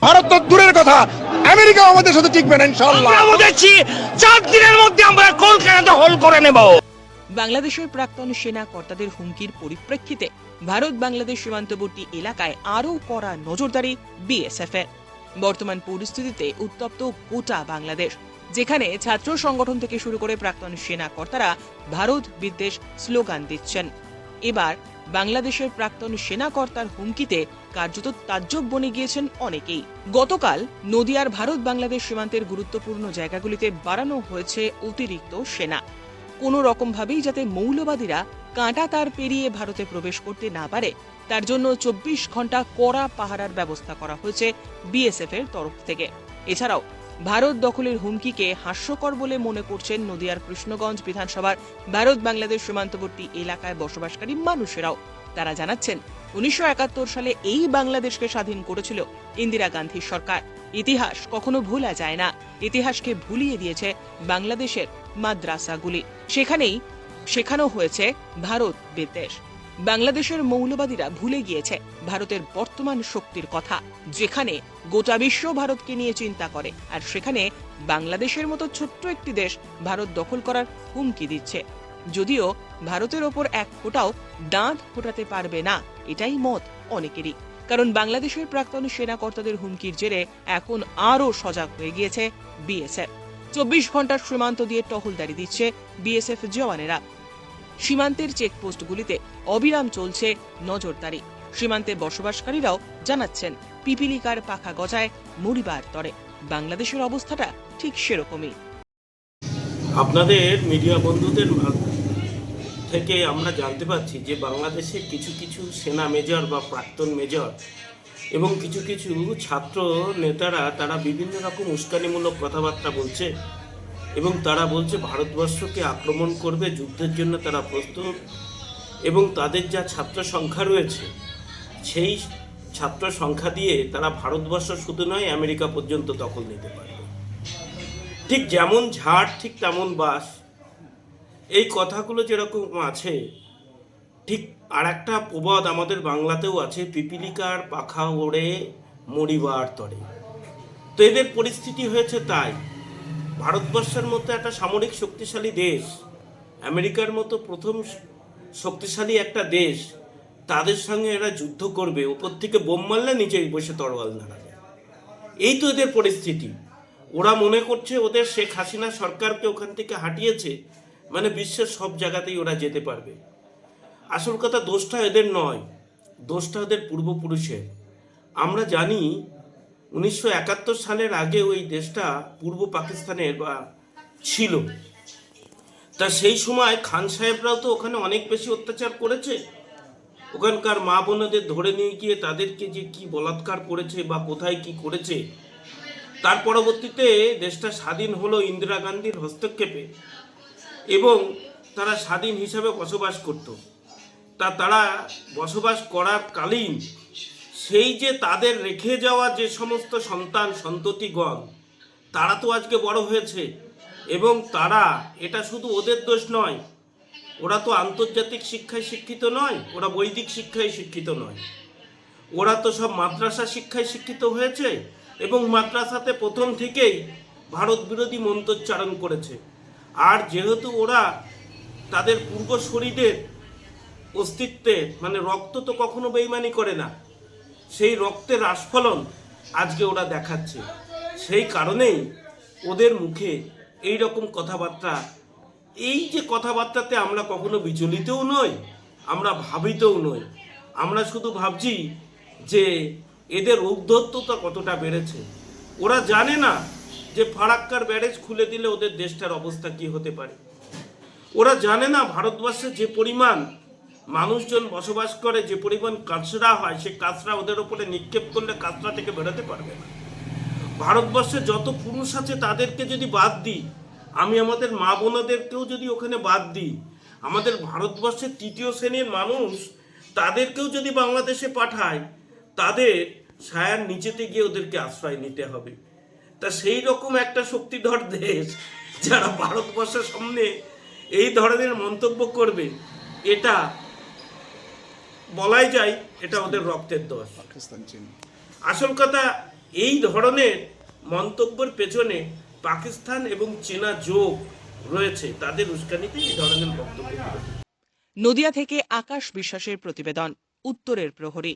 ভারত তো দূরের কথা, আমেরিকাও আমাদের সাথে টিকবে না ইনশাআল্লাহ। আমরা বলেছি 4 দিনের মধ্যে আমরা কলকাতা হোল করে নেব। বাংলাদেশের প্রাক্তন সেনা কর্তাদের হুমকির পরিপ্রেক্ষিতে ভারত বাংলাদেশ সীমান্তবর্তী এলাকায় আরও কড়া নজরদারি বিএসএফ এর। বর্তমান পরিস্থিতিতে উত্তপ্ত গোটা বাংলাদেশ, যেখানে ছাত্র সংগঠন থেকে শুরু করে প্রাক্তন সেনা কর্তারা ভারত বিদ্বেষ স্লোগান দিচ্ছেন। এবার বাংলাদেশের প্রাক্তন সেনা কর্তার হুমকিতে কার্যত তাজ্জব বনে গিয়েছেন অনেকেই। গতকাল নদিয়ার ভারত বাংলাদেশ সীমান্তের গুরুত্বপূর্ণ জায়গাগুলিতে বাড়ানো হয়েছে অতিরিক্ত সেনা। কোনো রকমভাবেই যাতে মৌলবাদীরা কাঁটা তার পেরিয়ে ভারতে প্রবেশ করতে না পারে, তার জন্য 24 ঘন্টা কড়া পাহারার ব্যবস্থা করা হয়েছে বিএসএফ এর তরফ থেকে। এছাড়াও ভারত দখলের হুমকিকে হাস্যকর বলে মনে করছেন নদিয়ার কৃষ্ণগঞ্জ বিধানসভার ভারত বাংলাদেশ সীমান্তবর্তী এলাকায় বসবাসকারী মানুষেরাও। তারা জানাচ্ছেন, 1971 সালে এই বাংলাদেশকে স্বাধীন করেছিল ইন্দিরা গান্ধীর সরকার। ইতিহাস কখনো ভোলা যায় না। ইতিহাসকে ভুলিয়ে দিয়েছে বাংলাদেশের মাদ্রাসাগুলি। সেখানেই শেখানো হয়েছে ভারত বিদ্বেষ। বাংলাদেশের মৌলবাদীরা ভুলে গিয়েছে ভারতের বর্তমান শক্তির কথা, যেখানে গোটা বিশ্ব ভারতকে নিয়ে চিন্তা করে, আর সেখানে বাংলাদেশের মতো ছোট্ট একটি দেশ ভারত দখল করার হুমকি দিচ্ছে। যদিও ভারতের ওপর এক ফোঁটাও দাঁত ফোটাতে পারবে না, এটাই মত অনেকেরই। কারণ বাংলাদেশের প্রাক্তন সেনা কর্তাদের হুমকির জেরে এখন আরও সজাগ হয়ে গিয়েছে বিএসএফ। 24 ঘন্টার সীমান্ত দিয়ে টহলদারি দিচ্ছে বিএসএফ জওয়ানেরা। সীমান্তের চেকপোস্টগুলিতে অবিরাম চলছে নজরদারি। সীমান্তে বসবাসকারীরাও জানাচ্ছেন, পিপিলিকার পাখা গজায় মরিবার তরে। বাংলাদেশের অবস্থাটা ঠিক সেরকমই। আপনাদের মিডিয়া বন্ধুদের থেকে আমরা জানতে পারছি যে বাংলাদেশে কিছু কিছু সেনা মেজর বা প্রাক্তন মেজর এবং কিছু কিছু ছাত্র নেতারা তারা বিভিন্ন রকম উস্কানিমূলক কথাবার্তা বলছে এবং তারা বলছে ভারতবর্ষকে আক্রমণ করবে, যুদ্ধের জন্য তারা প্রস্তুত, এবং তাদের যা ছাত্র সংখ্যা রয়েছে সেই ছাত্র সংখ্যা দিয়ে তারা ভারতবর্ষ শুধু নয় আমেরিকা পর্যন্ত দখল নিতে পারবে। ঠিক যেমন ঝাড় ঠিক তেমন বাস, এই কথাগুলো যেরকম আছে, ঠিক আর একটা প্রবাদ আমাদের বাংলাতেও আছে, পিপিলিকার পাখা ওড়ে মরিবার তরে। তো এদের পরিস্থিতি হয়েছে তাই। ভারতবর্ষের মতো একটা সামরিক শক্তিশালী দেশ, আমেরিকার মতো প্রথম শক্তিশালী একটা দেশ, তাদের সঙ্গে এরা যুদ্ধ করবে, উপর থেকে বোম মারলে নিচেই বসে তরোয়াল নাড়াবে। এই তো এদের পরিস্থিতি। ওরা মনে করছে ওদের শেখ হাসিনা সরকারকে ওখান থেকে হাঁটিয়েছে মানে বিশ্বের সব জায়গাতেই ওরা যেতে পারবে। আসল কথা, দোষটা এদের নয়, দোষটা ওদের পূর্বপুরুষের। আমরা জানি 1971 সালের আগে ওই দেশটা পূর্ব পাকিস্তানের বা ছিল, তা সেই সময় খান সাহেবরাও তো ওখানে অনেক বেশি অত্যাচার করেছে। ওখানকার মা বোনদের ধরে নিয়ে গিয়ে তাদেরকে যে কি বলাৎকার করেছে বা কোথায় কি করেছে। তার পরবর্তীতে দেশটা স্বাধীন হলো ইন্দিরা গান্ধীর হস্তক্ষেপে, এবং তারা স্বাধীন হিসাবে বসবাস করত। তারা বসবাস করার কালীন সেই যে তাদের রেখে যাওয়া যে সমস্ত সন্তান সন্ততিগণ, তারা তো আজকে বড় হয়েছে, এবং তারা, এটা শুধু ওদের দোষ নয়, ওরা তো আন্তর্জাতিক শিক্ষায় শিক্ষিত নয়, ওরা বৈদিক শিক্ষায় শিক্ষিত নয়, ওরা তো সব মাদ্রাসা শিক্ষায় শিক্ষিত হয়েছে, এবং মাদ্রাসাতে প্রথম থেকেই ভারত বিরোধী মন্ত্রোচ্চারণ করেছে। আর যেহেতু ওরা তাদের পূর্বসূরীদের অস্তিত্বে, মানে রক্ত তো কখনো বেইমানি করে না, সেই রক্তের আস্ফলন আজকে ওরা দেখাচ্ছে। সেই কারণেই ওদের মুখে এই রকম কথাবার্তা। এই যে কথাবার্তাতে আমরা কখনো বিচলিতও নই, আমরা ভাবিতও নই। আমরা শুধু ভাবছি যে এদের ঔদ্ধত্যতা কতটা বেড়েছে। ওরা জানে না যে ফারাক্কার ব্যারেজ খুলে দিলে ওদের দেশটার অবস্থা কি হতে পারে। ওরা জানে না ভারতবর্ষে যে পরিমাণ মানুষজন বসবাস করে, যে পরিমাণ কাঁচরা হয়, সে কাঁচরা ওদের ওপরে নিক্ষেপ করলে কাঁচরা থেকে বেরোতে পারবে না। ভারতবর্ষে যত পুরুষ আছে তাদেরকে যদি বাদ দিই, আমি আমাদের মা বোনদেরকেও যদি ওখানে বাদ দিই, আমাদের ভারতবর্ষের তৃতীয় শ্রেণীর মানুষ তাদেরকেও যদি বাংলাদেশে পাঠায়, তাদের ছায়ার নিচেতে গিয়ে ওদেরকে আশ্রয় নিতে হবে। তা সেই রকম একটা শক্তিধর দেশ যারা ভারতবর্ষের সামনে এই ধরনের মন্তব্য করবে, এটা বলাই যায় এটা ওদের রক্তের দোষ। আসল কথা, এই ধরনের মন্তব্যের পেছনে পাকিস্তান এবং চীনা যোগ রয়েছে, তাদের উস্কানিতে এই ধরনের বক্তব্য। নদিয়া থেকে আকাশ বিশ্বাসের প্রতিবেদন, উত্তরের প্রহরী।